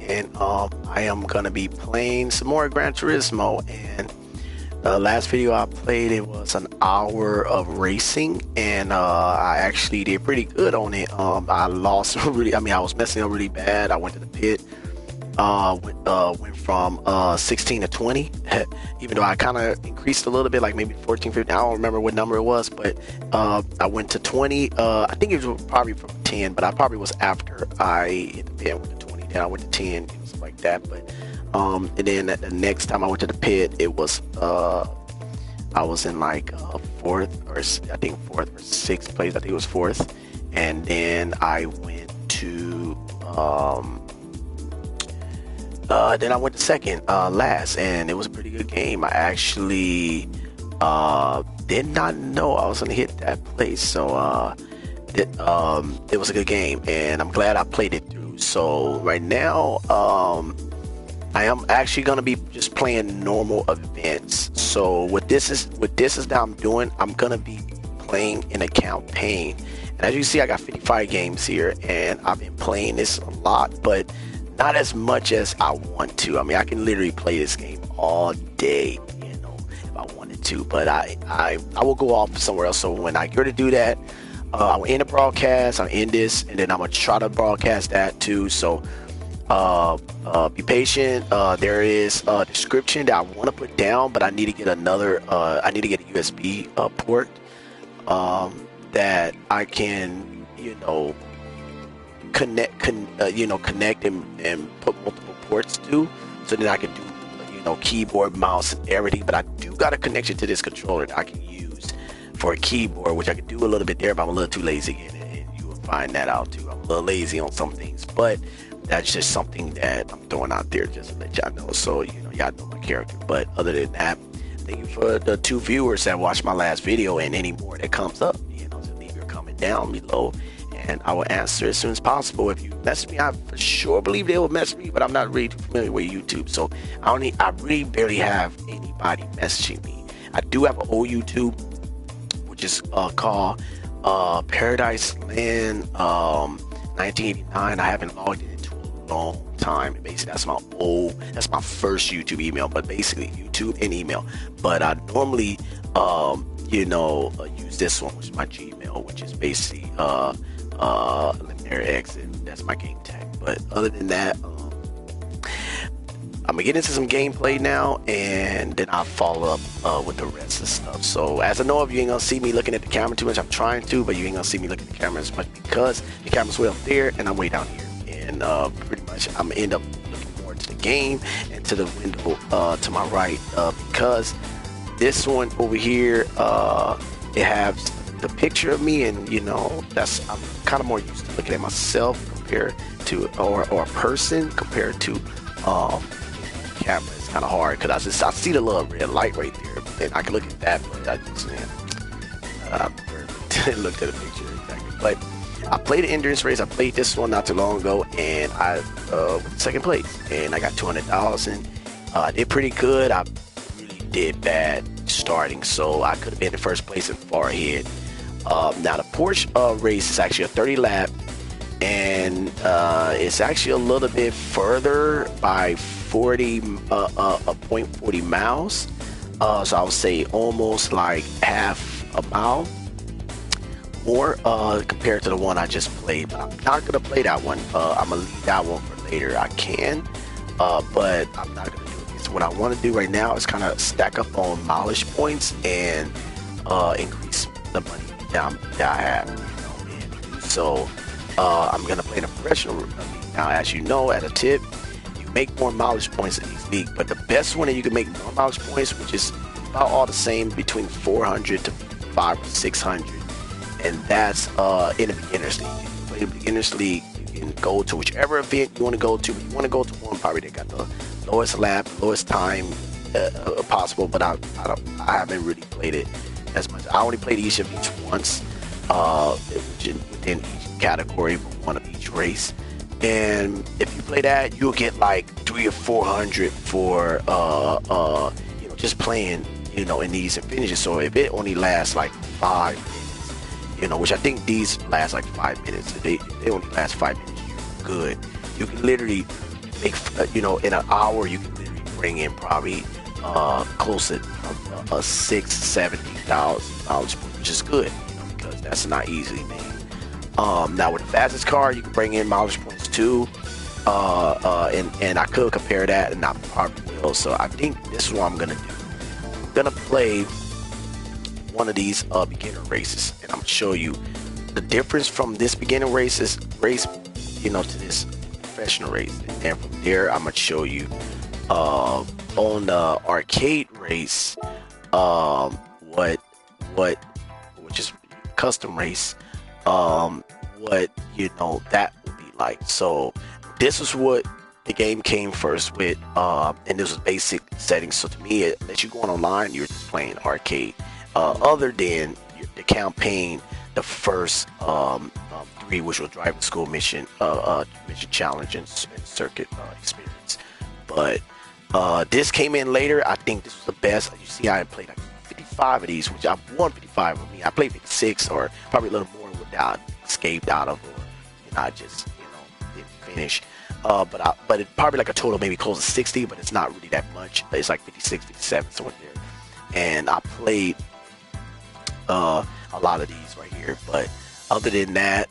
and I am gonna be playing some more Gran Turismo. And the last video I played, it was an hour of racing, and I actually did pretty good on it. I lost really, I was messing up really bad. I went to the pit, went from 16 to 20, even though I kind of increased a little bit, like maybe 14, 15. I don't remember what number it was, but I went to 20. I think it was probably from 10, but I probably was after I hit the pit. Went to 20, then I went to 10, and stuff like that. But and then the next time I went to the pit, it was I was in like fourth or sixth place. I think it was fourth, and then I went to then I went to second last, and it was a pretty good game. I actually did not know I was gonna hit that place, so it was a good game, and I'm glad I played it through. So right now I am actually gonna be just playing normal events. So what this is that I'm doing, I'm gonna be playing in a campaign. And as you see, I got 55 games here, and I've been playing this a lot, but not as much as I want to. I can literally play this game all day, if I wanted to, but I will go off somewhere else. So when I go to do that, I'll end the broadcast, I'll end this, and then I'm gonna try to broadcast that too. So be patient. There is a description that I want to put down, but I need to get another I need to get a USB port that I can connect and put multiple ports to, so that I can do keyboard, mouse, and everything. But I do got a connection to this controller that I can use for a keyboard, which I can do a little bit there, but I'm a little too lazy again, and you will find that out too. I'm a little lazy on some things, but that's just something that I'm throwing out there just to let y'all know, so y'all know my character. But other than that, thank you for the 2 viewers that watched my last video, and any more that comes up, just leave your comment down below, and I will answer as soon as possible. If you message me, I for sure believe they will message me, but I'm not really too familiar with YouTube, so I really barely have anybody messaging me. I do have an old YouTube, which is called Paradise Land 1989. I haven't logged in into a long time. Basically, that's my first YouTube email, but basically YouTube and email. But I normally use this one, which is my Gmail, which is basically EliminaterX, and that's my game tag. But other than that, I'm gonna get into some gameplay now, and then I'll follow up with the rest of the stuff. So as I know, if you ain't gonna see me looking at the camera too much, I'm trying to, but you ain't gonna see me looking at the camera as much because the camera's way up there and I'm way down here. And pretty much I'm gonna end up looking more to the game and to the window to my right, because this one over here, it has the picture of me, and I'm kind of more used to looking at myself compared to or a person compared to camera. It's kind of hard because I see the little red light right there, and I can look at that, but I just didn't look at the picture exactly. But I played the endurance race. I played this one not too long ago, and I went second place, and I got $200,000. I did pretty good. I really did bad starting, so I could have been in first place and far ahead. Now the Porsche race is actually a 30 lap, and it's actually a little bit further by 0.40 miles. So I would say almost like half a mile more compared to the one I just played. But I'm not gonna play that one. I'm gonna leave that one for later. I can, but I'm not gonna do it. So what I want to do right now is kind of stack up on mileage points and increase the money that I have. So I'm gonna play the professional league. Now, as you know, at a tip, you make more mileage points in these leagues, but the best one that you can make more mileage points, which is about all the same, between 400 to 500 or 600, and that's in a beginner's league. If you play the beginner's league, you can go to whichever event you want to go to. But you want to go to one probably that got the lowest lap, lowest time possible. But I haven't really played it as much. I only played each of each once, within each category, one of each race. And if you play that, you'll get like 300 or 400 for just playing in these and finishes. So if it only lasts like 5 minutes, which I think these last like 5 minutes, if they only last 5 minutes, you're good. You can literally make you know, in an hour you can literally bring in probably close to 670,000 mileage points, which is good, you know, because that's not easily made. Now with the fastest car, you can bring in mileage points too. And I could compare that, and I probably will. So I think this is what I'm gonna do. I'm gonna play one of these beginner races, and I'm gonna show you the difference from this beginner race, you know, to this professional race. And then from there, I'm gonna show you on the arcade race, which is custom race, what, you know, that would be like. So this is what the game came first with, and this was basic settings. So to me, as you going online, you're just playing arcade. Other than the campaign, the first 3, which was driving school mission challenge and circuit experience. But this came in later. I think this was the best. You see, I played like 55 of these, which I won 55 of me. I played 56 or probably a little more without escaped out of, or you know, I just, you know, didn't finish. But it probably like a total maybe close to 60, but it's not really that much. It's like 56, 57, somewhere there. And I played a lot of these right here. But other than that,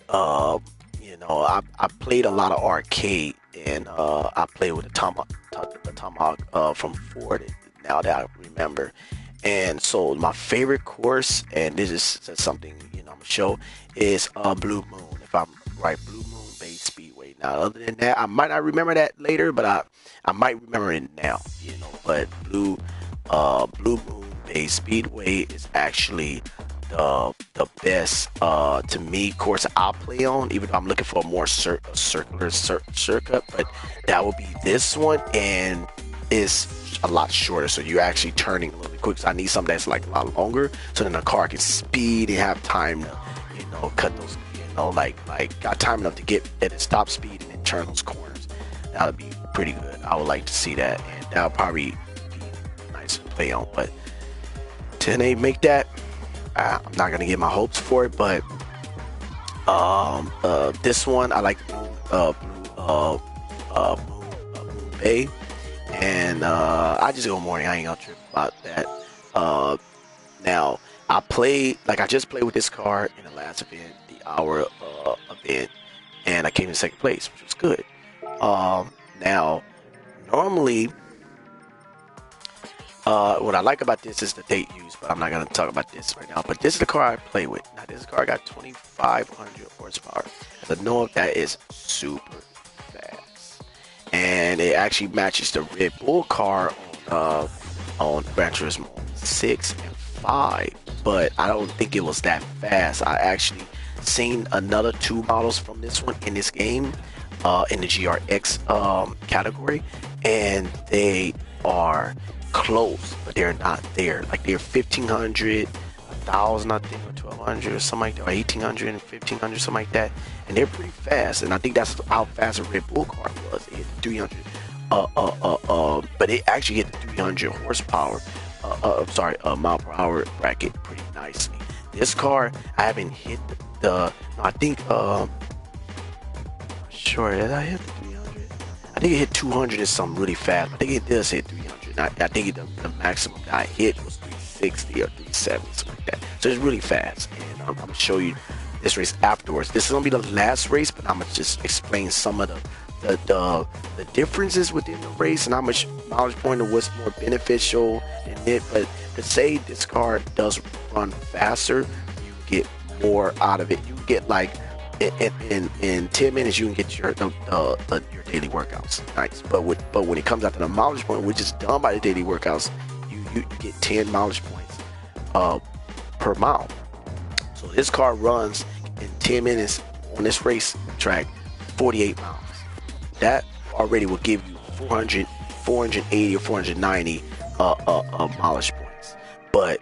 you know, I played a lot of arcade, and I played with the Tomahawk from Ford. Now that I remember. And so my favorite course, and this is something, you know, I'm gonna show, is Blue Moon. If I'm right, Blue Moon Bay Speedway. Now, other than that, I might not remember that later, but I might remember it now, you know. But Blue Moon Bay Speedway is actually the best to me course I'll play on, even though I'm looking for a more circular circuit. But that will be this one, and it's a lot shorter, so you're actually turning a little bit quick. So I need something that's like a lot longer, so then the car can speed and have time to, you know, cut those, you know, like got time enough to get at a stop speed and then turn those corners. That would be pretty good. I would like to see that, and that'll probably be nice to play on. But till they make that, I'm not gonna get my hopes for it. But this one I like, Moon Bay. And I just go morning. I ain't gonna trip about that. Now I just played with this car in the last event, the hour event, and I came in second place, which was good. Now normally, what I like about this is the date used, but I'm not gonna talk about this right now. But this is the car I play with. Now this car got 2,500 horsepower. So know that is super fast. And it actually matches the Red Bull car on Gran Turismo 6 and 5, but I don't think it was that fast. I actually seen another 2 models from this one in this game, in the GRX category, and they are close, but they're not there. Like they're 1,500, 1,000, I think, or 1,200 or something like that, or 1,800 and 1,500, something like that. And they're pretty fast, and I think that's how fast a Red Bull car was. It hit 300, but it actually hit the 300 horsepower, mile per hour bracket pretty nicely. This car, I haven't hit I think, sure, did I hit the 300? I think it hit 200 and something really fast. I think it does hit 300. I think the maximum that I hit was 360 or 370, something like that. So it's really fast, and I'm gonna show you this race afterwards. This is gonna be the last race, but I'm gonna just explain some of the differences within the race and how much knowledge point and what's more beneficial in it. But to say this car does run faster, you get more out of it. You get like in 10 minutes you can get your daily workouts. Nice. But when it comes out to the mileage point, which is done by the daily workouts, you get 10 mileage points per mile. So this car runs in 10 minutes on this race track 48 miles. That already will give you 480 or 490 mileage points. But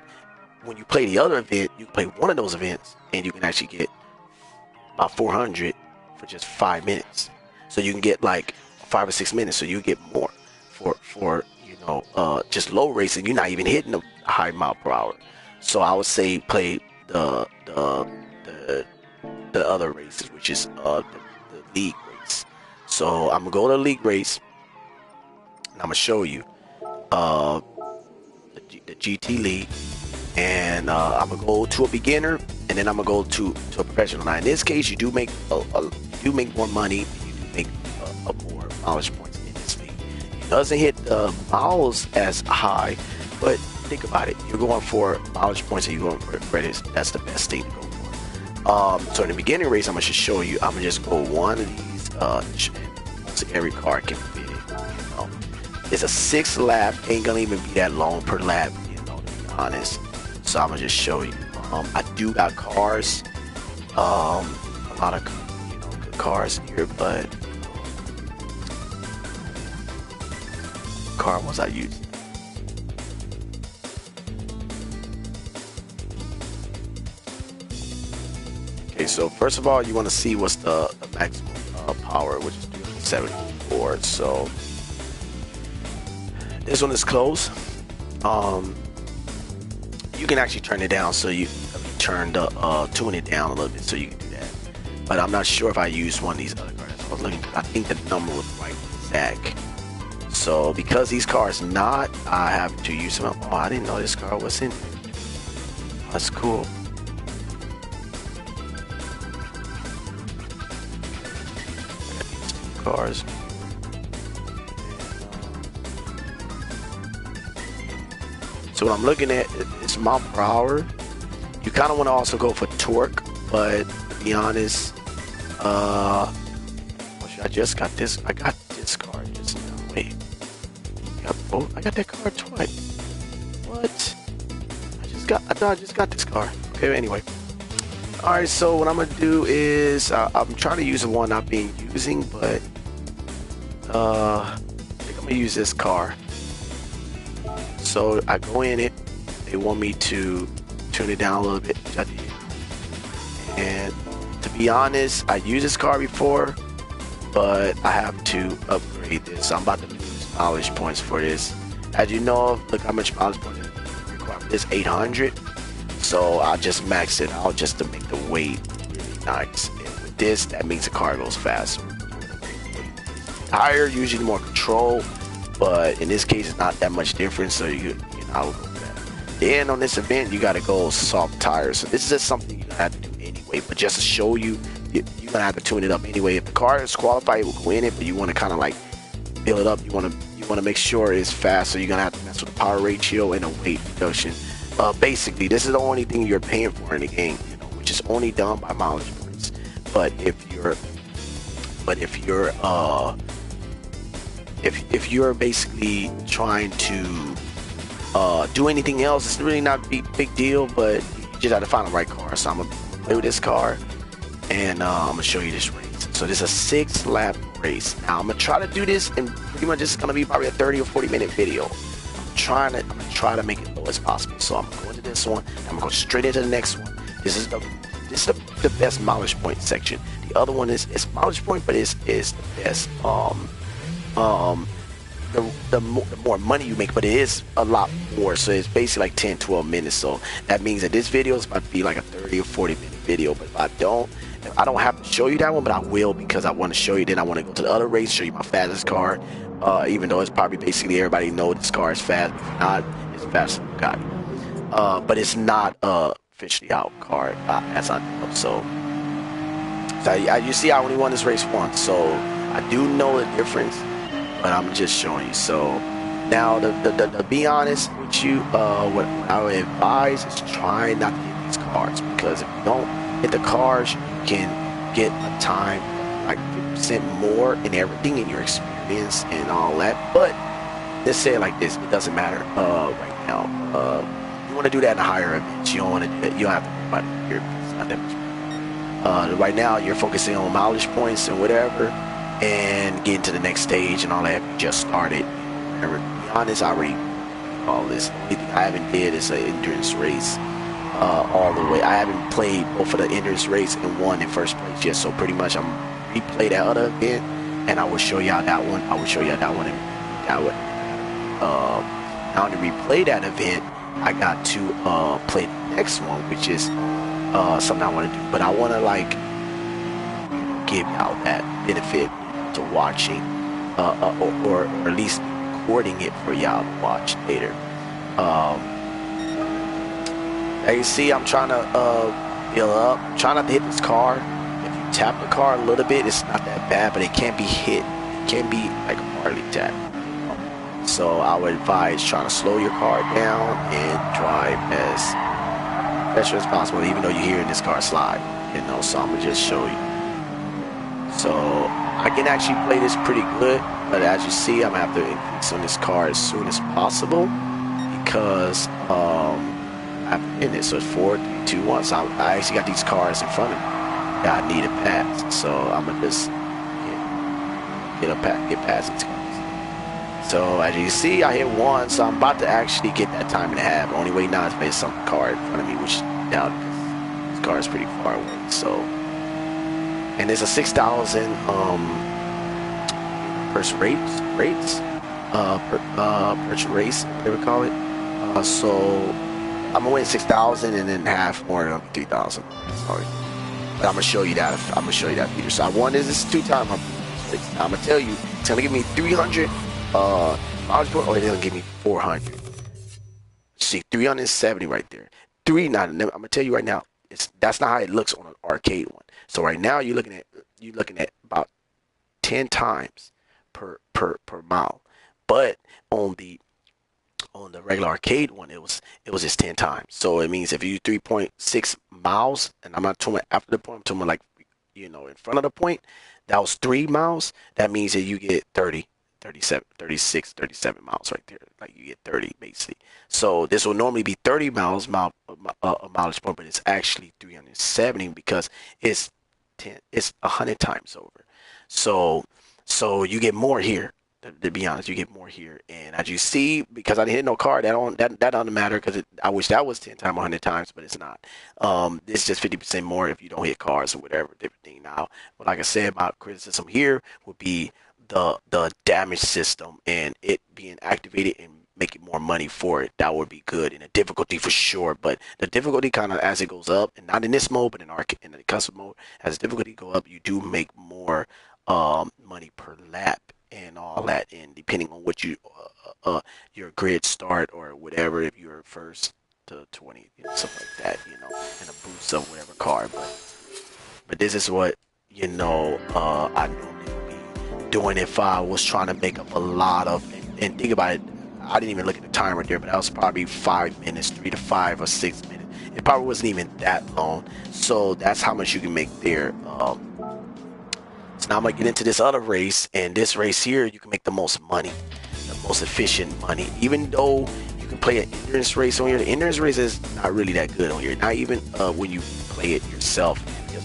when you play the other event, you can play one of those events and you can actually get about 400 for just 5 minutes. So you can get like 5 or 6 minutes, so you get more for just low racing. You're not even hitting the high mile per hour. So I would say play the other races, which is the league race. So I'm gonna go to the league race, I'm gonna show you the GT League, and I'm gonna go to a beginner, and then I'm gonna go to a professional. Now in this case, you do make more money, you do make more mileage points in this league. It doesn't hit the miles as high, but think about it. You're going for mileage points, and you're going for credits. That's the best thing to go for. So in the beginning race, I'm gonna just show you. I'm gonna just go one of these. So every car can fit it. You know, it's a 6 lap. Ain't gonna even be that long per lap. You know, to be honest. So I'm gonna just show you. I do got cars. A lot of good cars here, but car was I using? Okay, so first of all, you want to see what's the maximum power, which is 374. So this one is close. You can actually turn it down, so you tune it down a little bit, so you can do that. But I'm not sure if I used one of these other cars. I was looking. I think the number was right exact. So because these cars not, I have to use them. Oh, I didn't know this car was in. That's cool. Cars. So what I'm looking at is mile per hour. You kind of want to also go for torque, but to be honest, I just got this. I got this car just now. Wait, I got that car twice. What? I thought I just got this car. Okay, anyway. All right. So what I'm gonna do is I'm trying to use the one I've been using, but I think I'm gonna use this car. So I go in it. They want me to tune it down a little bit, which I did. And to be honest, I used this car before, but I have to upgrade this. So I'm about to lose mileage points for this. As you know, look how much mileage points require for this, 800. So I just maxed it out just to make the weight really nice. And with this, that means the car goes faster. Higher, usually more control, but in this case, it's not that much difference. So you know, I will go with that. Then on this event, you got to go soft tires. So this is just something you're gonna have to do anyway. But just to show you, you're gonna have to tune it up anyway. If the car is qualified, it will go in it, but you want to kind of like build it up. You want to make sure it's fast. So you're gonna have to mess with the power ratio and the weight reduction. Basically, this is the only thing you're paying for in the game, you know, which is only done by mileage points. But if you're basically trying to do anything else, it's really not a big deal, but you just have to find the right car. So I'm gonna play with this car, and I'm gonna show you this race. So this is a 6-lap race. Now I'm gonna try to do this, and pretty much this is gonna be probably a 30 or 40-minute video. I'm gonna try to make it low as possible. So I'm gonna go into this one. I'm gonna go straight into the next one. This is the best mileage point section. The other one is mileage point, but is the best. The more money you make, but it is a lot more. So it's basically like 10-12 minutes. So that means that this video is about to be like a 30 or 40-minute video. But if I don't have to show you that one, but I will, because I want to show you. Then I want to go to the other race, show you my fastest car. Even though it's probably basically everybody know this car is fast. If not, it's faster than Bugatti. But it's not officially out car as I know. So you see, I only won this race once, so I do know the difference. But I'm just showing you. So now, to be honest with you, what I would advise is try not to hit these cars, because if you don't hit the cars, you can get a time like 50% more in everything, in your experience and all that. But let's say it like this: it doesn't matter right now. You want to do that in a higher events. You don't want to do it. You don't have to worry about it here. It's not that much. Right now, you're focusing on mileage points and whatever, and getting to the next stage and all that. You just started. To be honest, I already all this. The only thing I haven't did is an endurance race all the way. I haven't played both of the endurance race and won in first place yet. So pretty much I'm replay that other event, and I will show y'all that one. I will show y'all that one and that one. Now to replay that event, I got to play the next one, which is something I want to do. But I want to like give y'all that benefit to watching, or at least recording it for y'all to watch later. As you see, I'm trying to build up. I'm trying not to hit this car. If you tap the car a little bit, it's not that bad, but it can't be hit. It can be like a hardly tap. So I would advise trying to slow your car down and drive as fast as possible, even though you're hearing this car slide. So I'm gonna just show you. So I can actually play this pretty good, but as you see, I'm gonna have to increase on this car as soon as possible because I'm in it. So it's 4, 3, 2, 1. So I actually got these cars in front of me that I need to pass. So I'm gonna just get past these cars. So as you see, I hit 1, so I'm about to actually get that time and a half. The only way now is there's some car in front of me, which now this car is pretty far away. So, and there's a 6,000 per race, whatever we call it. So I'm gonna win 6,000 and then half more than 3,000. Sorry, but I'm gonna show you that. I'm gonna show you that feature. So I won this 2-time. I'm gonna tell you, it's gonna give me 300. Or they'll give me 400. See, 370 right there. I'm gonna tell you right now, that's not how it looks on an arcade one. So right now you're looking at about 10 times per mile, but on the regular arcade one, it was just 10 times. So it means if you do 3.6 miles, and I'm not talking after the point, I'm talking like in front of the point, that was 3 miles. That means that you get 30. 37, 36, 37 miles right there. Like you get 30 basically. So this will normally be 30 miles a mileage point, but it's actually 370 because it's 100 times over. So you get more here. To be honest, you get more here. And as you see, because I didn't hit no car, that doesn't matter because I wish that was 10 times, 100 times, but it's not. It's just 50% more if you don't hit cars or whatever, different thing now. But like I said, my criticism here would be the damage system and it being activated and making more money for it. That would be good. In the difficulty for sure, but the difficulty kind of as it goes up, and not in this mode, but in the custom mode, as the difficulty go up, you do make more money per lap and all that, and depending on what your grid start or whatever, if you're first to 20, stuff like that, and a boost of whatever car. But this is what I normally doing if I was trying to make up a lot of, and think about it, I didn't even look at the timer right there, but that was probably 5 minutes, 3 to 5 or 6 minutes. It probably wasn't even that long. So that's how much you can make there. So now I'm gonna get into this other race, and this race here, you can make the most money, the most efficient money. Even though you can play an endurance race on here, the endurance race is not really that good on here. Not even when you play it yourself.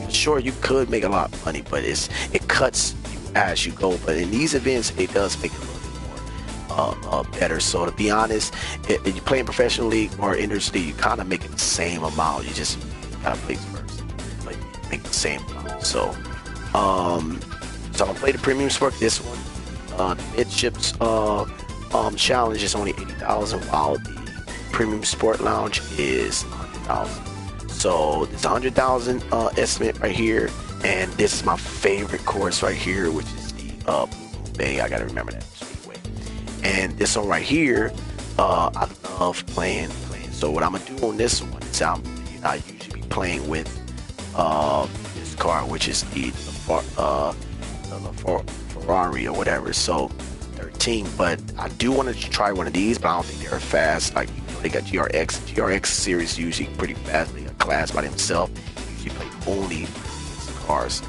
Sure, you could make a lot of money, but it cuts as you go. But in these events, it does make it a little bit more better. So to be honest, if you're playing professional league or industry, you kind of making the same amount. You just gotta place first, but you make the same amount. So I'm gonna play the premium sport. This one, the midships challenge is only 80,000, while the premium sport lounge is 100,000. So there's 100,000 estimate right here. And this is my favorite course right here, which is the Blue Bay. I gotta remember that speedway. And this one right here, I love playing. So what I'm gonna do on this one is I usually be playing with this car, which is the Ferrari or whatever. So 13. But I do want to try one of these, but I don't think they're fast. Like they got GRX series usually pretty fast. They got a class by themselves. Usually play only cars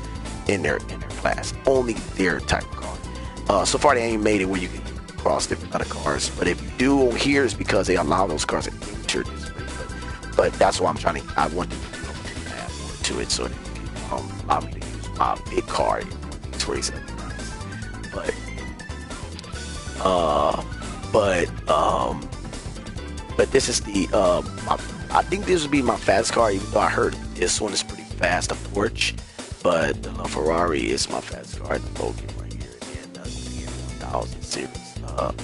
in their class, only their type of car. So far they ain't made it where you can cross different other cars, but if you do on here, it's because they allow those cars to enter this race. But that's why I want to add more to it, so they can allow me to use my big car in these races. But this is the I think this would be my fast car, even though I heard this one is pretty fast, a Porsche. But the Ferrari is my fast car, the Logan right here, and the 1000 series or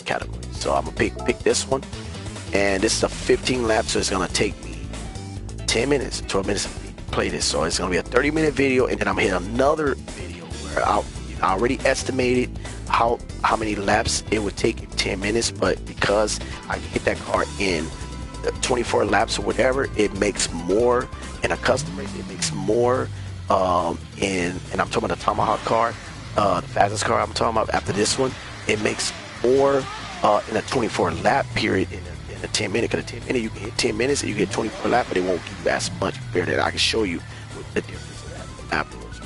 category. So I'm gonna pick this one, and this is a 15 lap, so it's gonna take me 10 minutes, 12 minutes to play this. So it's gonna be a 30-minute video, and then I'm gonna hit another video where I already estimated how how many laps it would take in 10 minutes, but because I can get that car in 24 laps or whatever, it makes more in a custom race. It makes more and I'm talking about the Tomahawk car, the fastest car I'm talking about after this one. It makes more in a 24 lap period in a 10 minute. Because a 10 minute you can hit 10 minutes and you get 24 lap, but it won't give you as much compared to that. I can show you the difference of that afterwards.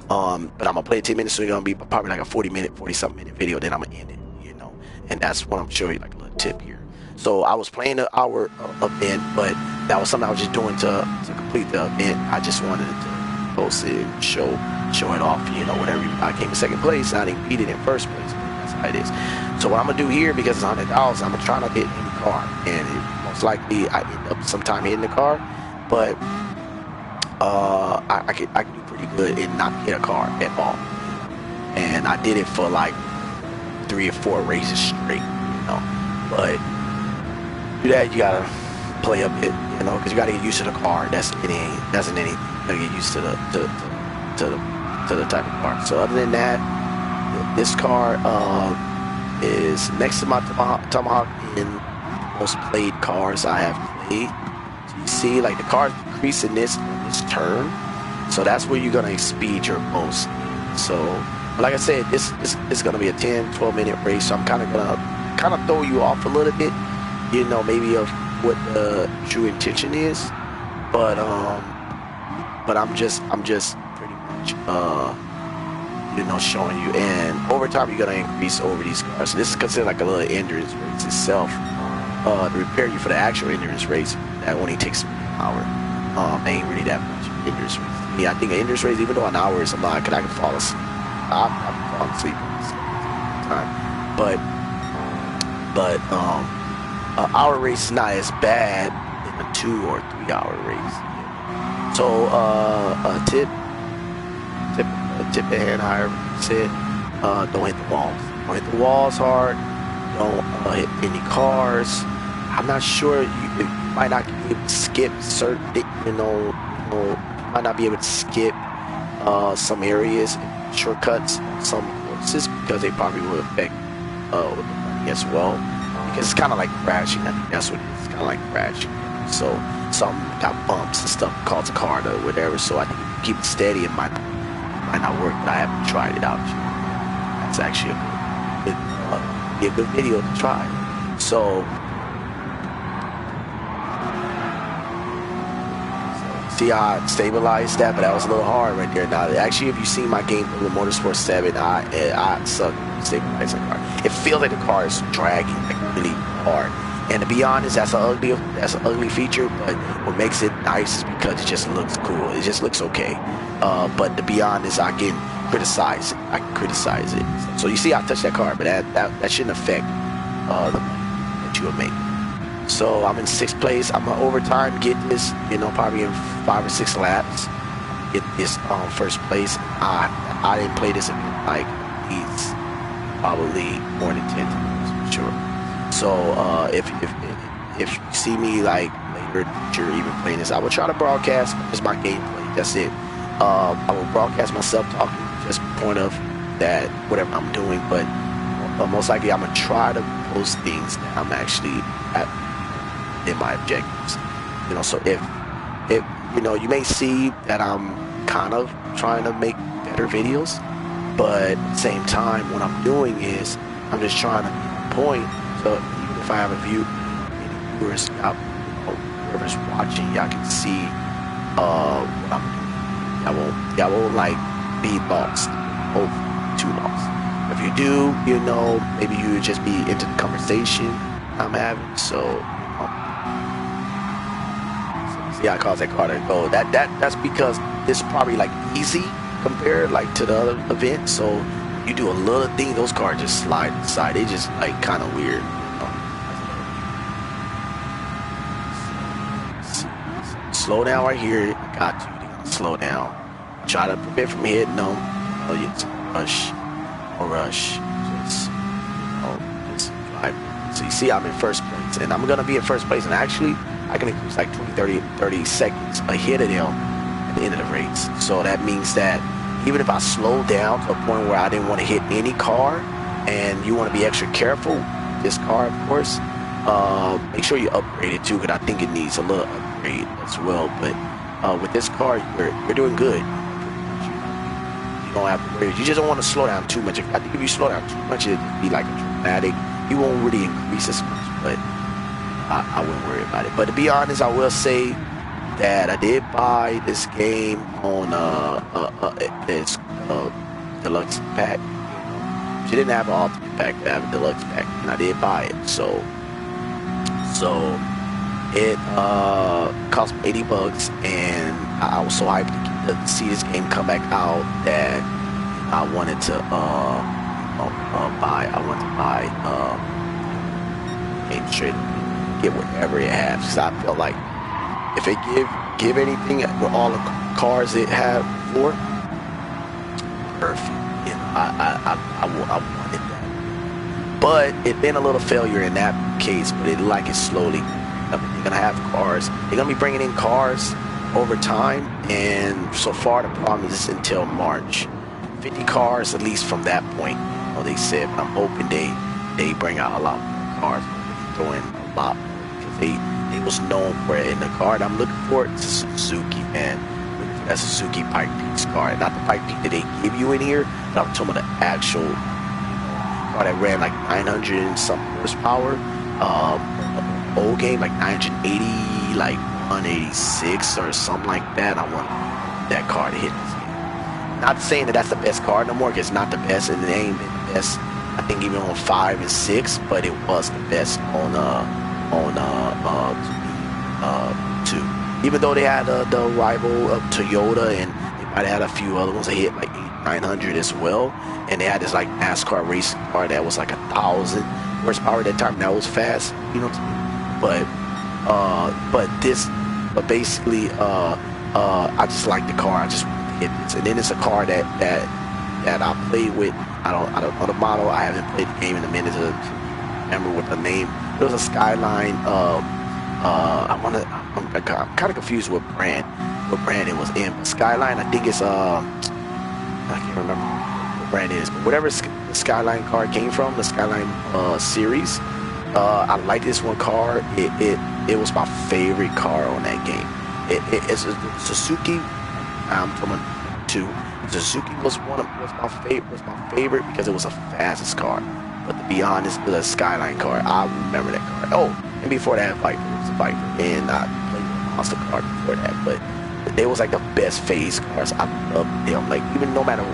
But I'm gonna play 10 minutes, so it's gonna be probably like a 40-something minute video. Then I'm gonna end it, you know. And that's what I'm showing you, like a little tip here. So I was playing the hour event, but that was something I was just doing to complete the event. I just wanted to post it, show it off, you know, whatever. I came in second place, and I didn't beat it in first place. That's how it is. So what I'm gonna do here, because it's $100, I'm gonna try not to hit any car, and most likely I end up sometime hitting the car, but I can do pretty good and not hit a car at all. And I did it for like 3 or 4 races straight, you know. But do that, you gotta play a bit, you know, because you gotta get used to the car. That's anything. You gotta get used to the type of car. So other than that, this car is next to my Tomahawk in most played cars I have played. So you see, like, the car's decreasing this turn, so that's where you're gonna speed your most. So, like I said, this is gonna be a 10-12 minute race. So I'm gonna throw you off a little bit, you know, maybe of what the true intention is, but I'm just pretty much you know, showing you. And over time you're gonna increase over these cars. So this is considered like a little endurance race itself, to prepare you for the actual endurance race that only takes an hour. Ain't really that much endurance race. Yeah, I think an endurance race, even though an hour is a lot, because I can fall asleep. I'm falling asleep time, but our race is not as bad in a 2 or 3 hour race. So a tip ahead, however you said, don't hit the walls. Don't hit the walls hard. Don't hit any cars. I'm not sure, you might not be able to skip certain, you might not be able to skip some areas, shortcuts, some courses, because they probably will affect the money as well. Because it's kind of like crashing. I think that's what it is. It's kind of like crashing. So some got bumps and stuff, cause a car to whatever. So I think if you keep it steady, it might not work. But I haven't tried it out yet. That's actually a good video to try. So see how I stabilized that, but that was a little hard right there. Now, actually, if you see my gameplay with Motorsport 7, I suck at stabilizing the car. It feels like the car is dragging like really hard. And to be honest, that's an ugly feature, but what makes it nice is because it just looks cool. It just looks okay. But to be honest, I can criticize it. So you see, I touched that car, but that shouldn't affect the money that you will make. So I'm in 6th place. I'm gonna overtime get this, you know, probably in 5 or 6 laps. Get this first place. I didn't play this in like these probably more than 10 times for sure. So if you see me like later, you're even playing this, I will try to broadcast just my gameplay. That's it. I will broadcast myself talking, just point of that whatever I'm doing, but most likely I'm gonna try to post things that I'm actually in my objectives, you know. So if you know, you may see that I'm kind of trying to make better videos, but at the same time, what I'm doing is I'm just trying to get a point. So even if I have any viewers out, whoever's watching, y'all can see what I'm doing. Y'all won't like be lost, too lost. If you do, you know, maybe you would just be into the conversation I'm having. So see how I cause that car to go. That's because this is probably like easy compared like to the other event. So you do a little thing, those cars just slide inside. They just like kind of weird, you know? Slow down right here. I got to slow down. Try to prevent from hitting them. You rush. Just, you know, just drive. So you see, I'm in 1st place, and I'm gonna be in 1st place, and actually I can increase like 20, 30 seconds ahead of them at the end of the race. So that means that even if I slow down to a point where I didn't want to hit any car, and you want to be extra careful with this car, of course, make sure you upgrade it too, because I think it needs a little upgrade as well. But with this car, you're doing good. You don't have to worry. You just don't want to slow down too much. I think if you slow down too much, it'd be like a dramatic. You won't really increase as much, but I wouldn't worry about it. But to be honest, I will say that I did buy this game on its deluxe pack. She didn't have an ultimate pack, but I have a deluxe pack, and I did buy it. So it cost me $80, and I was so hyped to see this game come back out that I wanted to buy. I wanted to buy game straight, get whatever it has, because I felt like if they give anything with all the cars it had before, perfect. You know, I wanted that. But it been a little failure in that case, but it like it slowly. I mean, they're gonna have cars. They're gonna be bringing in cars over time, and so far the problem is until March. 50 cars at least from that point. You know, they said. I'm hoping they bring out a lot more cars. They're throwing a lot more because they was known for it. In the car that I'm looking for, it's a Suzuki, man. That's a Suzuki Pike Peak car, not the Pike Peak that they give you in here. But I'm talking about the actual car that ran like 900 and some horsepower. Old game like 980, like 186 or something like that. I want that car to hit this game. Not saying that that's the best car no more, because it's not the best, and it ain't been the best. I think even on 5 and 6, but it was the best on 2. Even though they had the rival of Toyota, and they might have had a few other ones that hit like 900 as well, and they had this like NASCAR racing car that was like 1,000 horsepower at that time. That was fast, you know what I mean? But basically, I just like the car. I just want to hit this, and then it's a car that I played with. I don't know the model. I haven't played the game in a minute to remember what the name. It was a Skyline. I'm kind of confused what brand it was in. But Skyline, I think it's I can't remember what brand it is, but whatever the Skyline car came from, the Skyline series. I like this one car. It was my favorite car on that game. It's a Suzuki. I'm from 2. Suzuki was my favorite because it was the fastest car. But to be honest, it was a Skyline car. I remember that car. Oh, and before that, Viper was a Viper, and I played a monster car before that. But they was like the best phase cars. I loved them. Like even no matter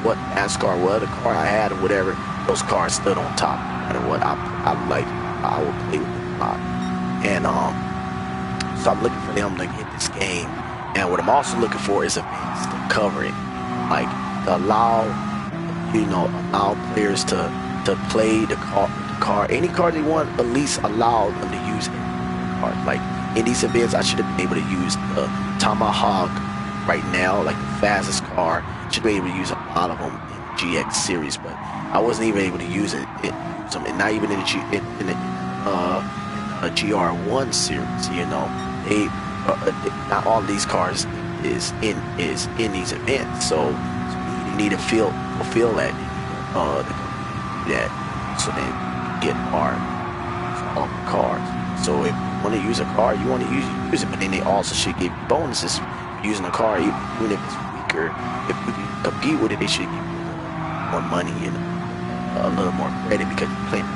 what NASCAR was, the car I had or whatever, those cars stood on top. No matter what, I would play with them a lot. And so I'm looking for them to get this game. And what I'm also looking for is events to cover it, like to allow players to play the car, any car they want, at least allow them to use it. Like in these events, I should have been able to use the Tomahawk right now, like the fastest car. Should be able to use a lot of them in the GX series, but I wasn't even able to use it. Not even in the GR1 series. You know, not all these cars is in these events. So you need to fulfill that. So then get all the cars. So if you want to use a car, you want to use it, but then they also should give you bonuses for using a car, even if it's weaker. If you can compete with it, they should give you more money and a little more credit because you're playing a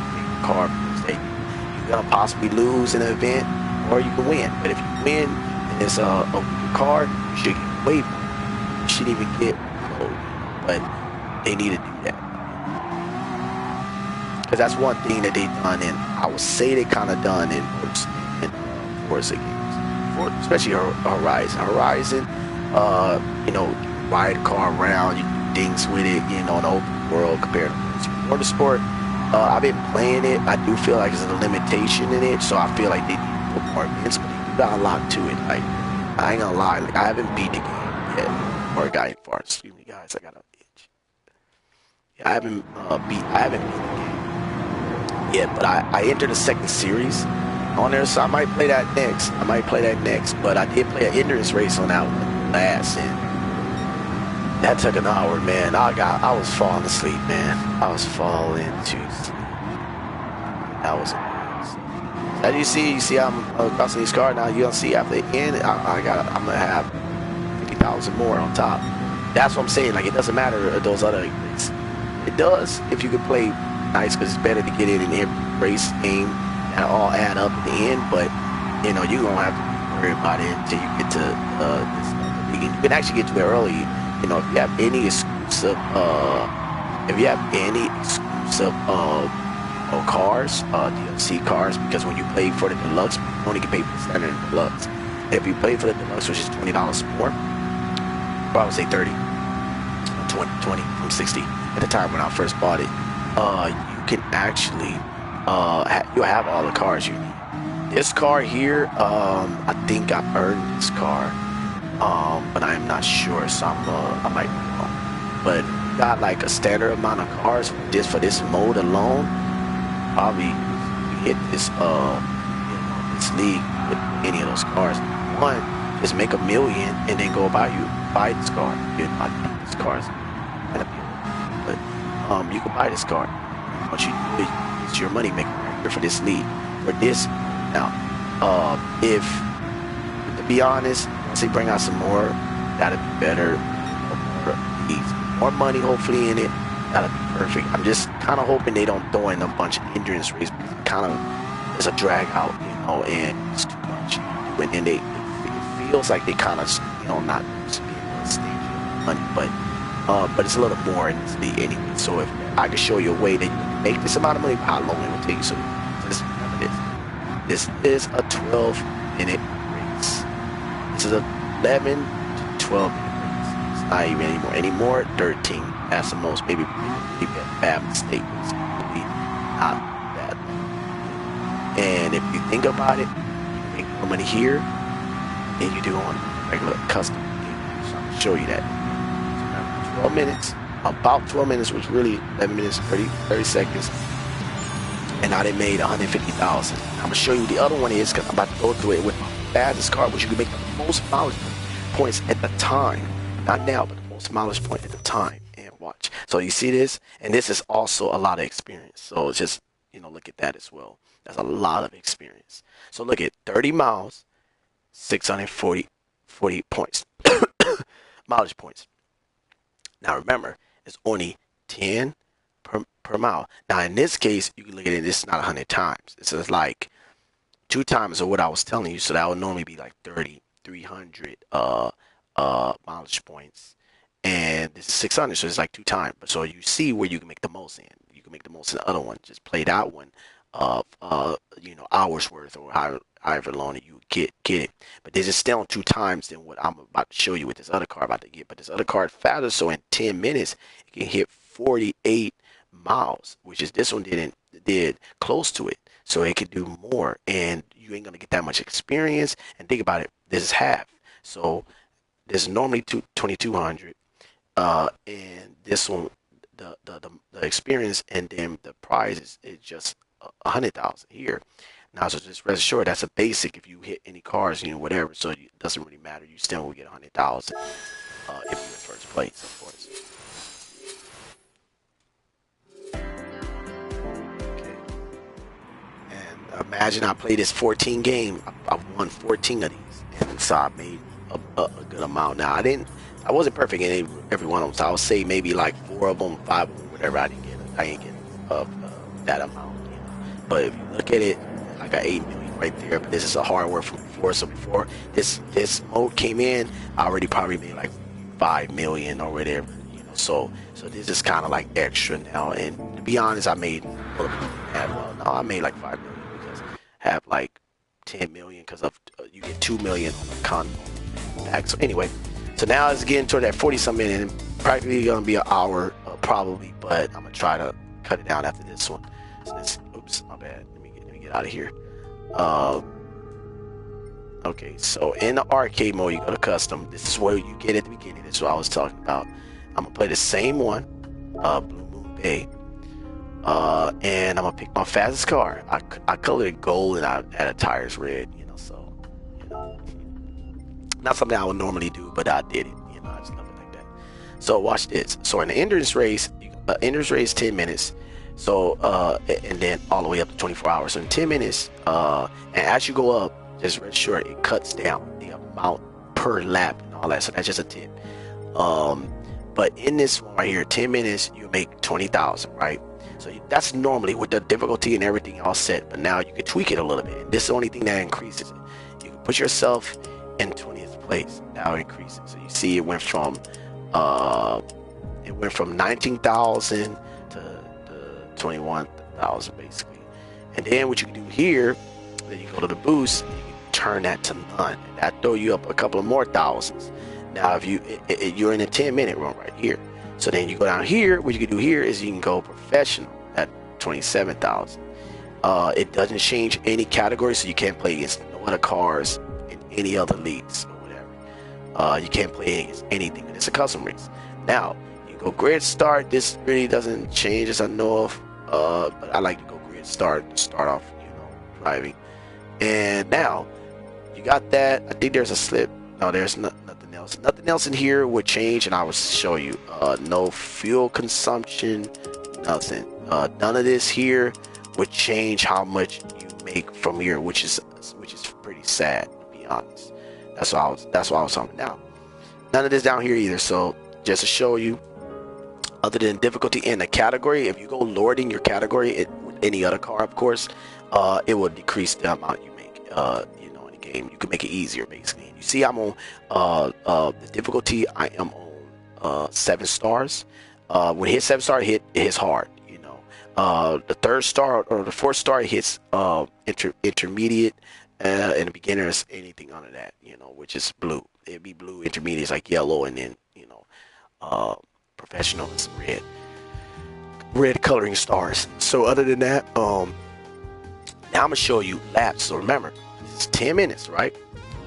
car. You're gonna possibly lose in an event, or you can win. But if you win and it's a weaker car, you should get way more. You shouldn't even get gold. But they need to do that. Because that's one thing that they've done, and I would say they kind of done in Forza games, especially Horizon. Ride a car around, you do things with it, in the open world compared to Motorsport. I've been playing it. I do feel like there's a limitation in it, so I feel like they need to put more events, but they got a lot to it. Like, I ain't gonna lie, like I haven't beat the game yet, or got far. Excuse me, guys, I got an itch. Yeah, I haven't beat the game. Yeah, but I entered the second series on there, so I might play that next. But I did play an endurance race on that one last, and That took an hour, man. I was falling asleep, man. I was falling to sleep. That was as you see, I'm crossing these cars now. You don't see after the end, I'm gonna have 50,000 more on top. That's what I'm saying. Like, it doesn't matter those other things. It does if you can play nice, because it's better to get it in every race game and all add up in the end. But you know, you don't have to worry about it until you get to this. You can actually get to it early. You know, if you have any exclusive, cars, DLC cars, because when you play for the deluxe, you only can pay for the standard and deluxe. If you play for the deluxe, which is $20 more, probably say 30, 20 from 60 at the time when I first bought it. You can actually you'll have all the cars you need. This car here, I think I earned this car, but I'm not sure, so I might be wrong. But you got like a standard amount of cars for this mode alone. Probably hit this this league with any of those cars. One, just make $1 million and then go buy this car. You can buy this cars, but you can buy this car. Once you do it, it's your money maker for this league. For this now, if to be honest, once they bring out some more, that'll be better. More money hopefully in it. That'll be perfect. I'm just kind of hoping they don't throw in a bunch of endurance races, because it kind of is a drag out, you know, and it's too much. And then it feels like they kind of, you know, not staging money, but it's a little more in this league anyway. So if I can show you a way that you can make this amount of money, how long it will take you. So just remember this. This is a 12-minute race. This is a 11 to 12-minute race. It's not even anymore. 13. That's the most, maybe a bad mistake. It's really not that long. And if you think about it, you make more money here than you do on regular custom game. So I'm going to show you that. So 12 minutes, about 12 minutes, was really 11 minutes, 30 seconds. And now they made 150,000. I'm going to show you the other one is, because I'm about to go through it with my fastest car, which you can make the most mileage points at the time. Not now, but the most mileage point at the time. Watch. So you see this, and this is also a lot of experience. So just, you know, look at that as well. That's a lot of experience. So look at 30 miles, 640 points, mileage points. Now remember, it's only 10 per mile. Now in this case, you can look at it. This is not 100 times. This is like 2 times of what I was telling you. So that would normally be like 300 mileage points. And this is 600, so it's like 2 times. So you see where you can make the most in. You can make the most in the other one. Just play that one of you know, hours worth, or however long you get it. But this is still 2 times than what I'm about to show you with this other car about to get. But this other car is faster, so in 10 minutes it can hit 48 miles, which is this one did close to it. So it can do more, and you ain't gonna get that much experience. And think about it, this is half. So there's normally 2,200. And this one, the experience, and then the prize is just 100,000 here. Now, so just rest assured, that's a basic. If you hit any cars, you know, whatever, so it doesn't really matter. You still will get 100,000 if you're in first place, of course. Okay. And imagine I played this 14 game. I won 14 of these, and so I made a good amount. Now I wasn't perfect in every one of them, so I would say maybe like 4 of them, 5 of them, whatever. I didn't get that amount, you know. But if you look at it, I got 8 million right there. But this is a hard work from before. So before this mode came in, I already probably made like 5 million or whatever, you know. So this is kind of like extra now. And to be honest, I made I made like 5 million, because I have like 10 million because of you get 2 million on the con pack. So anyway. So now it's getting toward that 40-some minute, and practically gonna be an hour probably, but I'm gonna try to cut it down after this one. So this, oops, my bad. Let me get out of here. Okay, so in the arcade mode, you go to custom. This is where you get at the beginning. This is what I was talking about. I'm gonna play the same one, Blue Moon Bay, and I'm gonna pick my fastest car. I colored it gold and I added tires red, you know. So, you know. Not something I would normally do, but I did it. You know, I just love it like that. So watch this. So in the endurance race, 10 minutes. So and then all the way up to 24 hours. So in 10 minutes, and as you go up, just rest assured it cuts down the amount per lap and all that. So that's just a tip. But in this one right here, 10 minutes, you make 20,000, right? So that's normally with the difficulty and everything all set. But now you can tweak it a little bit. This is the only thing that increases it. You can put yourself in 20th place. Now it increases. So you see it went from 19,000 to 21,000 basically. And then what you can do here, then you go to the boost and you can turn that to none. And that throw you up a couple of more thousands. Now if you're in a 10-minute run right here. So then you go down here, what you can do here is you can go professional at 27,000. It doesn't change any category, so you can't play against no other cars in any other leagues or whatever. You can't play against anything. It's a custom race. Now, you go grid start. This really doesn't change as I know of, but I like to go grid start to start off, driving. And now, you got that. I think there's a slip. No, there's nothing else. Nothing else in here would change, and I will show you. No fuel consumption, nothing. None of this here would change how much you make from here, which is pretty sad, to be honest. That's what I was talking about. Now, none of this down here either. So just to show you, other than difficulty in the category, if you go lower than your category, with any other car, of course, it will decrease the amount you make. In the game, you can make it easier, basically. You see, I'm on the difficulty. I am on 7 stars. When it hits 7 star, it hits hard. The 3rd star or the 4th star hits intermediate, and the beginners anything under that, which is blue. It'd be blue. Intermediate is like yellow, and then professional is red coloring stars. So other than that, now I'm gonna show you laps. So remember, it's 10 minutes, right?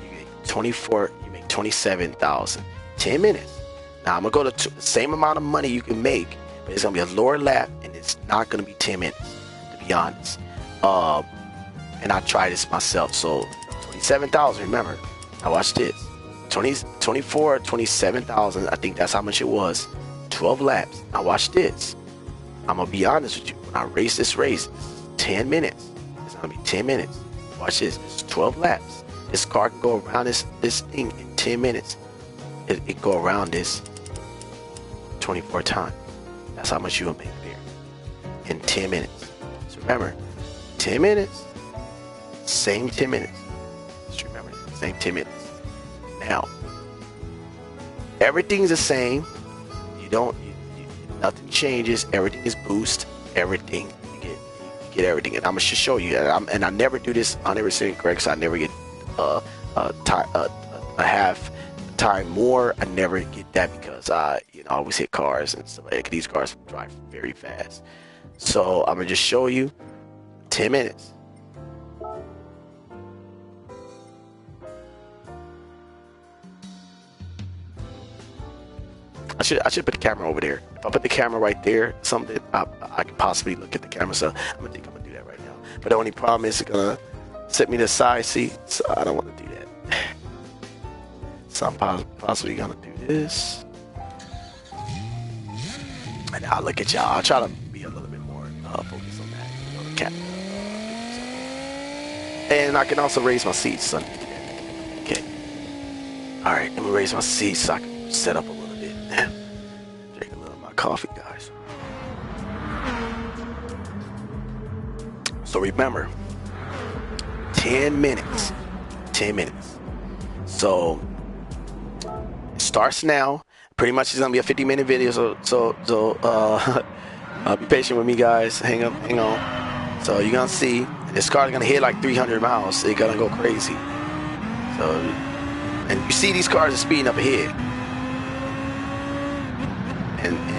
You make 24. You make 27,000. 10 minutes. Now I'm gonna go to the same amount of money you can make, but it's gonna be a lower lap, and it's not gonna be 10 minutes, to be honest. And I tried this myself. So 27,000. Remember, now watch this. 24, 27,000. I think that's how much it was. 12 laps. Now watch this. I'm gonna be honest with you. When I race this race, 10 minutes. It's gonna be 10 minutes. Watch this. It's 12 laps. This car can go around this thing in 10 minutes. It go around this 24 times. That's how much you will make there in 10 minutes. So remember, 10 minutes, same 10 minutes. Just remember, same 10 minutes. Now, everything's the same. Nothing changes. Everything is boost. Everything you get everything. And I'm gonna just show you. And I never do this 100% correct. So I never get a half time more. I never get that because I always hit cars and stuff like that. These cars drive very fast. So I'm gonna just show you 10 minutes. I should put the camera over there. If I put the camera right there, something I could possibly look at the camera. So I'm gonna do that right now. But the only problem is it's gonna set me to the side seat, so I don't want to do that. So I'm possibly gonna do this. And I'll look at y'all. I'll try to be a little bit more focused on that. The camera. And I can also raise my seat, so okay. All right, let me raise my seat so I can set up a little. Drink a little of my coffee, guys. So remember, 10 minutes. 10 minutes. So it starts now. Pretty much it's gonna be a 50-minute video. So be patient with me, guys. Hang on. So you're gonna see this car's gonna hit like 300 miles. It's gonna go crazy. So, and you see these cars are speeding up ahead.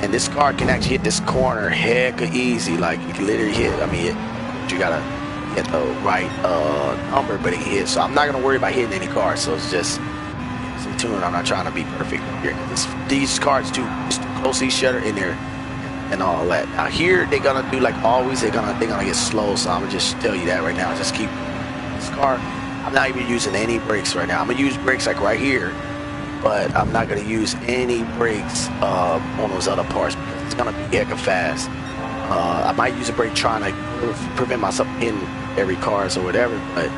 And this car can actually hit this corner heck easy. Like you can literally hit. I mean, you gotta hit the right number, but it can hit. So I'm not gonna worry about hitting any car. So it's just stay tuned. I'm not trying to be perfect here. These cars too close to each other in there and all that. Now here they're gonna do like always. They're gonna get slow. So I'm gonna just tell you that right now. Just keep this car. I'm not even using any brakes right now. I'm gonna use brakes like right here. but I'm not gonna use any brakes on those other parts because it's gonna be hecka fast. I might use a brake trying to prevent myself hitting every cars or whatever, but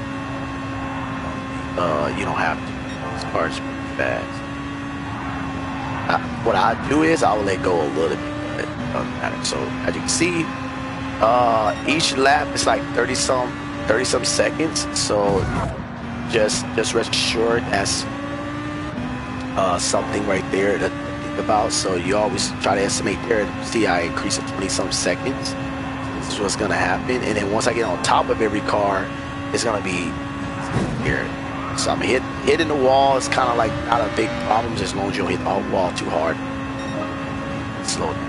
you don't have to. These cars pretty fast. What I do is I'll let go a little bit, but it doesn't matter. So as you can see, each lap is like 30 some seconds. So just rest assured that's something right there to think about. So you always try to estimate there. See, I increase it 20 some seconds. This is what's gonna happen, and then once I get on top of every car, it's gonna be here. So I'm hitting the wall. It's kind of like not a big problem as long as you don't hit the wall too hard. Slow down.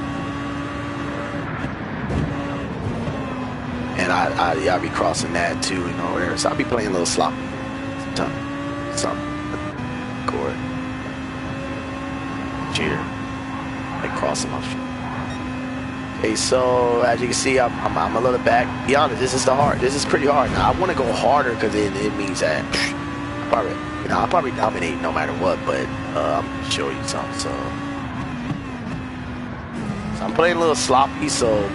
And I'll be crossing that too, you know. So I'll be playing a little sloppy sometimes. Some chord. Cheer. Like crossing my feet. Okay, so as you can see, I'm a little back. Be honest, this is pretty hard. Now I want to go harder because it means that I'll probably dominate no matter what. But I'm gonna show you something. So I'm playing a little sloppy. So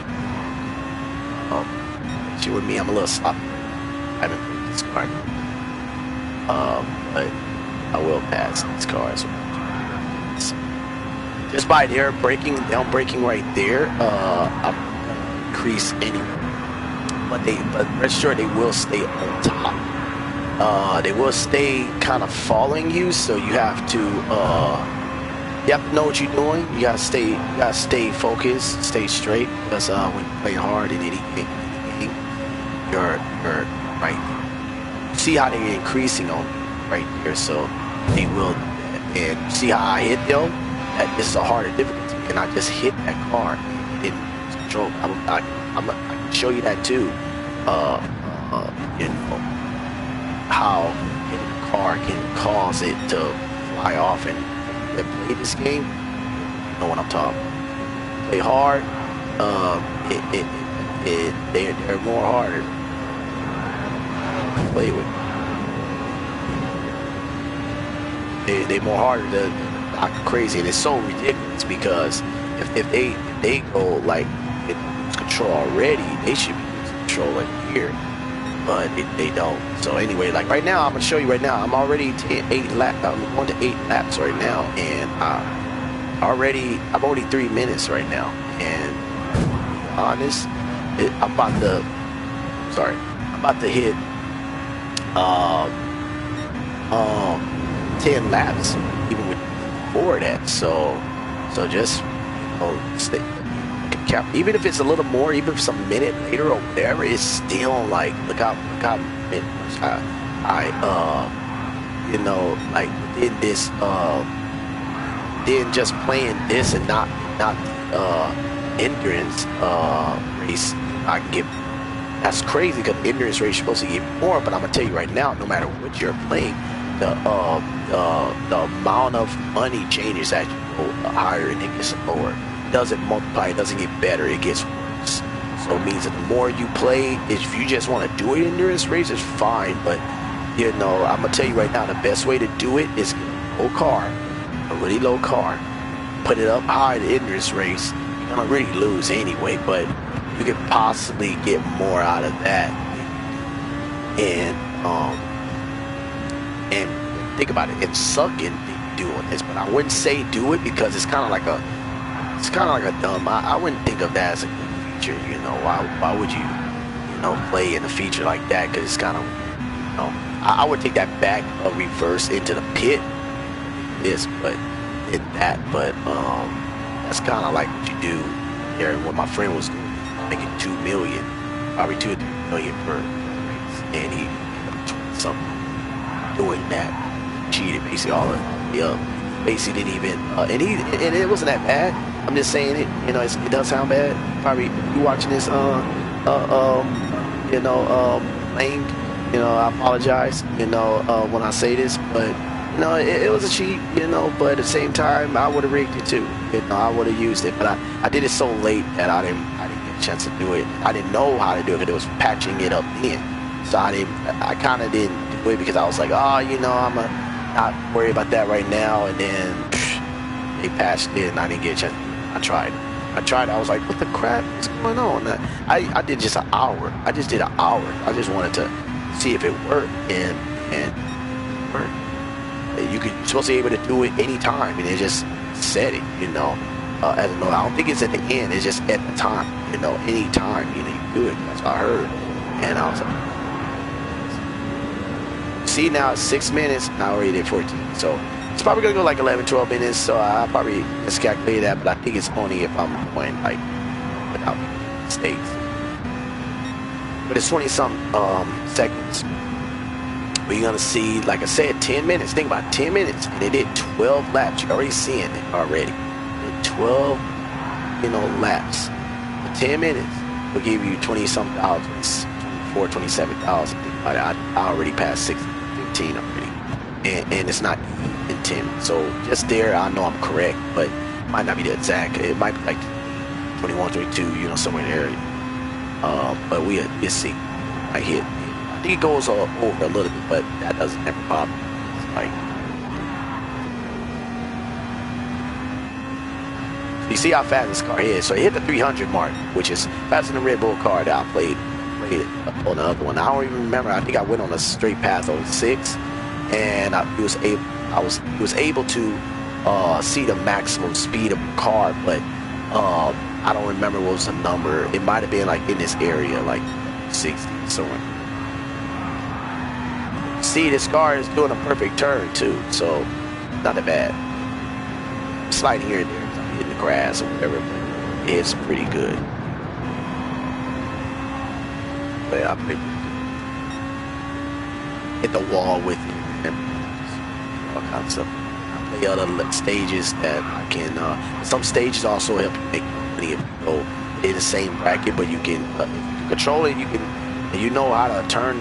you with me, I'm a little sloppy. I haven't played this car, but I will pass these cars. Just by their down braking right there, I'm gonna increase anyway. But rest assured they will stay on top. They will stay kind of following you, so you have to know what you're doing. You gotta stay focused, stay straight, because when you play hard in any game, you're right. You see how they're increasing on you right there, so they will. And see how I hit them? This is a harder difficulty, and I just hit that car and didn't lose control. I can show you that too. You know how hitting a car can cause it to fly off. And if you play this game, you know what I'm talking about. Play hard. They're more harder to play with. They're more harder to knock crazy, and it's so ridiculous because if they go like lose control already, they should be losing control like here, but they don't. So anyway, like right now, I'm gonna show you right now. I'm already 8 laps. I'm going to 8 laps right now, and I'm already 3 minutes right now. And to be honest, I'm about to hit 10 laps even with 4 of that. So just stay. Even if it's a little more, even if it's a minute later or whatever, it's still like look how much I like within this then just playing this and not endurance race, I can get. That's crazy because the endurance race is supposed to give more, but I'm gonna tell you right now, no matter what you're playing, the amount of money changes as you go higher and it gets lower. It doesn't multiply, it doesn't get better, it gets worse. So it means that the more you play, if you just want to do an endurance race, it's fine. But you know, I'm gonna tell you right now, the best way to do it is get a low car, a really low car, put it up high the endurance race. You're gonna really lose anyway, but you could possibly get more out of that. And think about it, it's sucking doing this, but I wouldn't say do it because it's kind of like a dumb. I wouldn't think of that as a good feature. You know, why would you play in a feature like that? Because it's kind of, I would take that back or reverse into the pit. That's kind of like what you do there. What my friend was doing, making $2 million, probably $2 or $3 million per race, and he ended up something doing that. Cheated basically all of it. Basically didn't even and it wasn't that bad. I'm just saying it. You know, it does sound bad. Probably you watching this lame. You know, I apologize. When I say this, but it was a cheat. But at the same time, I would have rigged it too. I would have used it, but I did it so late that I didn't get a chance to do it. I didn't know how to do it because it was patching it up then. So I kind of didn't do it because I was like, I'm not worry about that right now. And then they patched it, and I didn't get a chance. I tried. I was like, what the crap is going on? I did just an hour. I just did an hour. I just wanted to see if it worked, and it worked. You're supposed to be able to do it anytime, and it just said it, you know. I don't know. I don't think it's at the end. It's just at the time, you know. Anytime, you know, you do it. That's what I heard, and I was like, see, now it's 6 minutes. I already did 14, so it's probably gonna go like 11, 12 minutes. So I'll probably miscalculate that, but I think it's only if I'm going like without mistakes. But it's 20 some seconds. We're gonna see, like I said, 10 minutes. Think about 10 minutes, and they did 12 laps. You're already seeing it already. 12, you know, laps. For 10 minutes will give you 20 some thousand, 24, 27,000. Think about it. I already passed 15 already, and it's not in 10. So just there, I know I'm correct, but it might not be the exact. It might be like 21, 22, you know, somewhere in the area. But we'll see. I hit. I think it goes over a little bit, but that doesn't ever bother me. It's like, you see how fast this car is. So it hit the 300 mark, which is faster than the Red Bull car that I played on the other one. I don't even remember. I think I went on a straight path on 6, and he was able to see the maximum speed of the car, but I don't remember what was the number. It might have been like in this area, like 60 somewhere. See, this car is doing a perfect turn too, so not that bad. Sliding here and there, hitting the grass or whatever, but it's pretty good. But I hit the wall with it and all kinds of stuff. I play other stages that I can. Some stages also help you make money if you go in the same bracket, but you can if you control it. You can, and you know how to turn.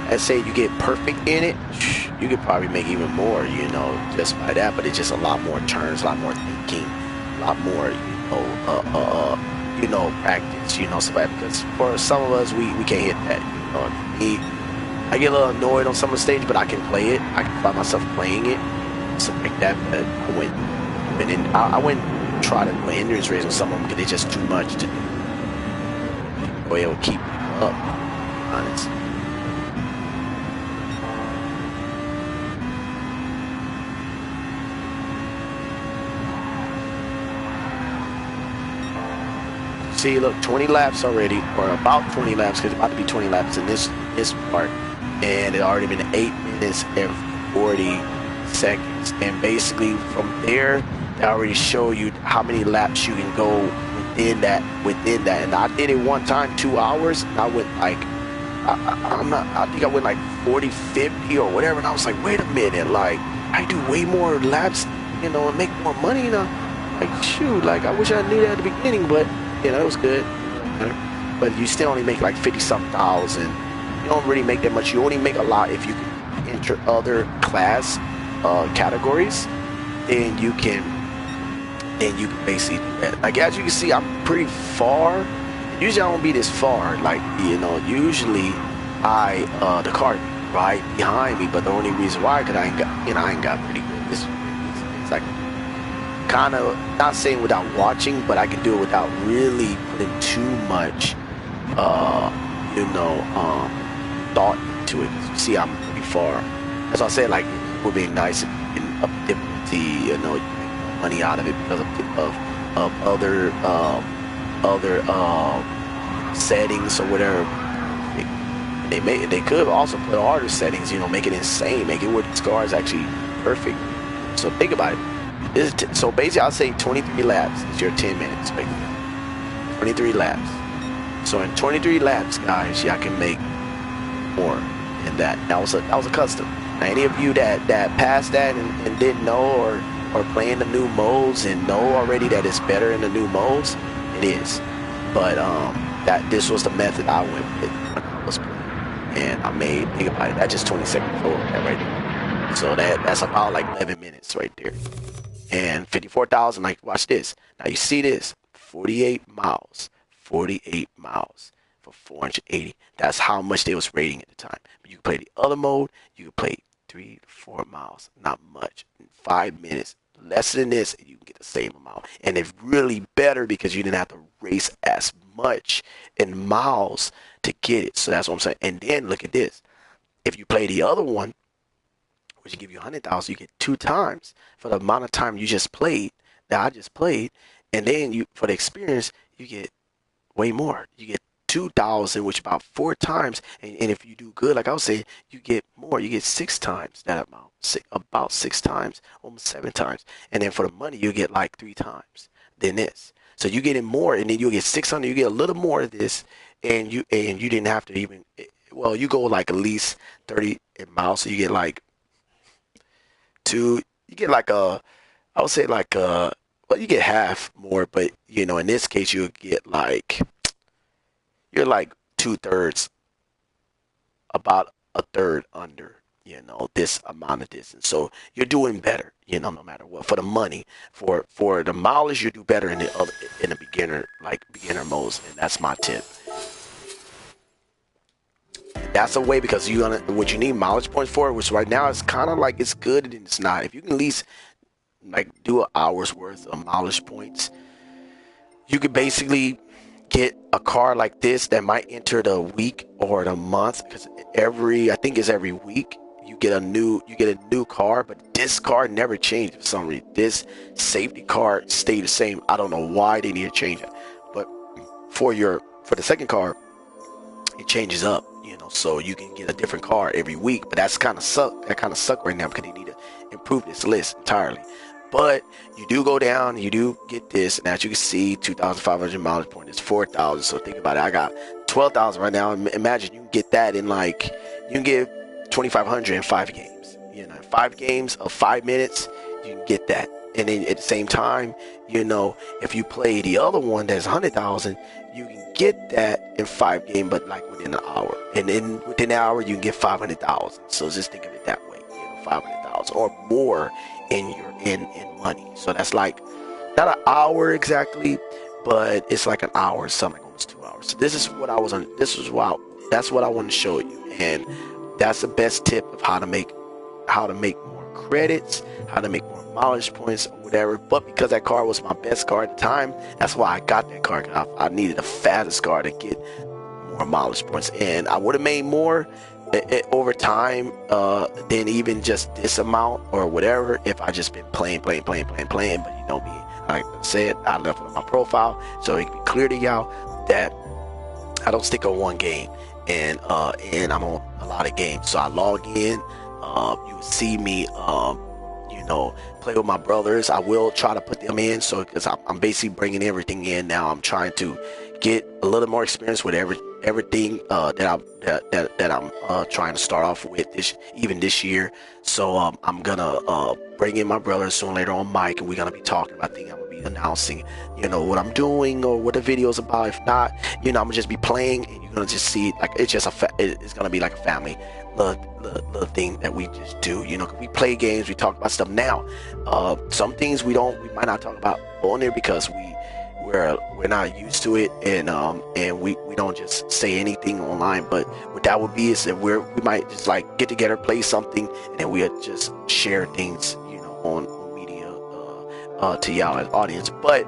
Let's say you get perfect in it, you could probably make even more, you know, just by that. But it's just a lot more turns, a lot more thinking, a lot more, practice, you know, because for some of us, we can't hit that, you know. Me, I get a little annoyed on some of the stage, but I can play it. I can find myself playing it, something like that. But I wouldn't try to play endurance race with some of them because it's just too much to do. Or it will keep you up, honest. See, look, 20 laps already, or about 20 laps, because it's about to be 20 laps in this part, and it already been 8 minutes and 40 seconds. And basically, from there, they already show you how many laps you can go within that. And I did it one time, 2 hours, and I went like, I think I went like 40, 50 or whatever, and I was like, wait a minute, like, I do way more laps, you know, and make more money, you know. Like, shoot, like, I wish I knew that at the beginning, but you know, it was good. But you still only make like 50-some thousand. You don't really make that much. You only make a lot if you can enter other class categories. Then you can basically do that. Like, as you can see, I'm pretty far. Usually I don't be this far. Like, you know, usually the car right behind me. But the only reason why, because I ain't got pretty good. It's like, kind of, not saying without watching, but I can do it without really putting too much thought into it. You see, I'm pretty far. That's why I said, like, it would be nice if you can up difficulty, you know, you make money out of it because of other settings or whatever. They could also put harder settings, you know, make it insane, make it where the car is actually perfect. So think about it. So basically, I'll say 23 laps is your 10 minutes. Right? 23 laps. So in 23 laps, guys, y'all can make more than that. That was a custom. Now, any of you that passed that and didn't know or playing the new modes and know already that it's better in the new modes, it is. But this was the method I went with when I was playing, and I made. Think about it. That's just 20 seconds forward, right there. So that's about like 11 minutes right there. And 54,000, like, watch this. Now you see this, 48 miles, 48 miles. for 480. That's how much they was rating at the time. But you can play the other mode. You can play 3 to 4 miles, not much, in 5 minutes. Less than this, and you can get the same amount. And it's really better because you didn't have to race as much in miles to get it. So that's what I'm saying. And then look at this. If you play the other one, which will give you 100,000, you get 2 times for the amount of time you just played, that I just played. And then you, for the experience, you get way more. You get 2,000, which about 4 times. And if you do good, like I was saying, you get more. You get 6 times that amount. About 6 times, almost 7 times. And then for the money, you get like 3 times than this. So you get it more, and then you get 600. You get a little more of this, and you didn't have to even. Well, you go like at least 30 miles, so you get like 2. You get like I would say like well, you get half more, but you know, in this case, you get like. You're like 2/3, about a third under, you know, this amount of distance. So you're doing better, you know, no matter what. For the money, for the mileage, you do better in the beginner modes, and that's my tip. That's a way because what you need mileage points for, which right now is kind of like it's good and it's not. If you can at least like do an hour's worth of mileage points, you could basically get a car like this that might enter the week or the month, because I think it's every week you get a new car, but this car never changed for some reason. This safety car stayed the same. I don't know why they need to change it, but for the second car, it changes up, you know, so you can get a different car every week. But that kind of suck right now because they need to improve this list entirely. But you do go down, you do get this, and as you can see, 2,500 mileage point is 4,000. So think about it. I got 12,000 right now. Imagine you can get that in you can get 2,500 in 5 games. You know, 5 games of 5 minutes, you can get that. And then at the same time, you know, if you play the other one that's 100,000, you can get that in 5 games, but like within an hour. And then within an hour, you can get 500,000. So just think of it that way, you know, 500,000 or more in money. So that's like not an hour exactly, but it's like an hour, something like almost 2 hours. So this is what I was on. That's what I want to show you, and that's the best tip of how to make more credits, how to make more mileage points or whatever. But because that car was my best car at the time, that's why I got that car. I needed the fastest car to get more mileage points, and I would have made more over time than even just this amount or whatever if I just been playing. But you know me, like I said, I left it on my profile so it can be clear to y'all that I don't stick on one game, and I'm on a lot of games. So I log in. You will see me, you know, play with my brothers. I will try to put them in, so because I'm basically bringing everything in now. I'm trying to get a little more experience with everything that I'm trying to start off with this year. So I'm gonna bring in my brother soon later on, Mike, and we're gonna be talking about things. I'm gonna be announcing, you know, what I'm doing or what the video's about. If not, you know, I'm gonna just be playing, and you're gonna just see like it's just it's gonna be like a family little thing that we just do. You know, we play games, we talk about stuff now. Some things we might not talk about on there because we're not used to it, and we don't just say anything online. But what that would be is that we might just like get together, play something, and then we'll just share things, you know, on media to y'all as audience. But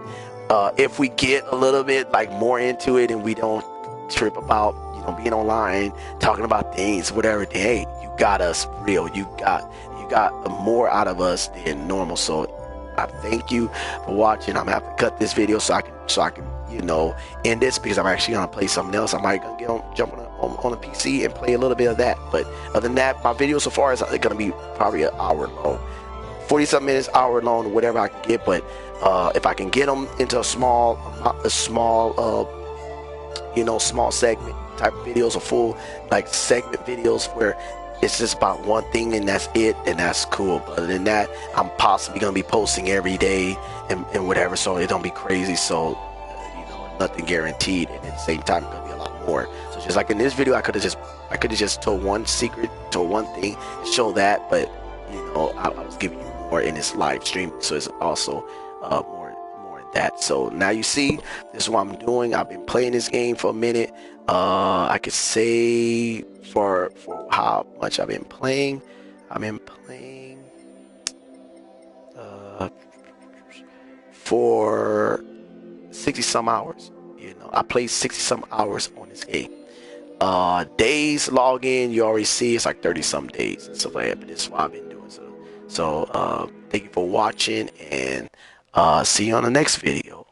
if we get a little bit like more into it and we don't trip about, you know, being online talking about things, whatever, then hey, you got us real. You got more out of us than normal. So I thank you for watching. I'm gonna have to cut this video so I can you know end this, because I'm actually gonna play something else. I might gonna jump on the PC and play a little bit of that. But other than that, my video so far is gonna be probably an hour long, 40-something minutes, hour long, whatever I can get. But if I can get them into a small you know, small segment type videos or full like segment videos where it's just about one thing and that's it, and that's cool. But other than that, I'm possibly gonna be posting every day and whatever, so it don't be crazy. So you know, nothing guaranteed, and at the same time, it's gonna be a lot more. So just like in this video, I could have just told one secret, told one thing, and show that. But you know, I was giving you more in this live stream, so it's also more that. So now you see, this is what I'm doing. I've been playing this game for a minute. I could say for how much I've been playing. I've been playing uh, for 60 some hours. You know, I played 60 some hours on this game. Days log in, you already see it's like 30 some days and stuff like that. But this is what I've been doing. So thank you for watching, and see you on the next video.